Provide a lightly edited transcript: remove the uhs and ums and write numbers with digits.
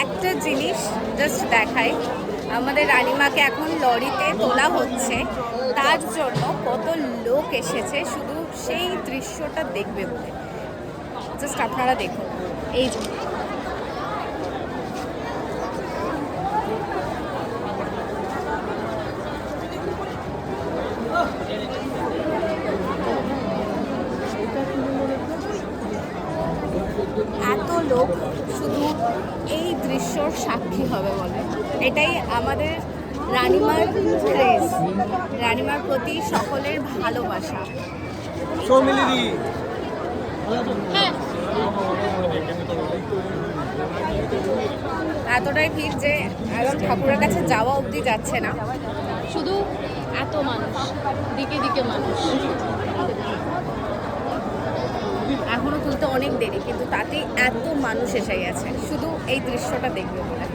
একটা জিনিস জাস্ট দেখাই, আমাদের রানীমাকে এখন লরিতে তোলা হচ্ছে, তার জন্য কত লোক এসেছে শুধু সেই দৃশ্যটা দেখবে বলে। জাস্ট আপনারা দেখুন, এই যে এত লোক শুধু এই দৃশ্যর সাক্ষী হবে বলে। এটাই আমাদের রানীমার ক্রেজ, রানীমার প্রতি সকলের ভালোবাসা। এতটাই ভিড় যে এখন ঠাকুরের কাছে যাওয়া অবধি যাচ্ছে না, শুধু এত মানুষ, দিকে দিকে মানুষ। এখনো তুলতে অনেক দেরি, কিন্তু তাতে এত মানুষ এসে গেছে শুধু এই দৃশ্যটা দেখবে বলে।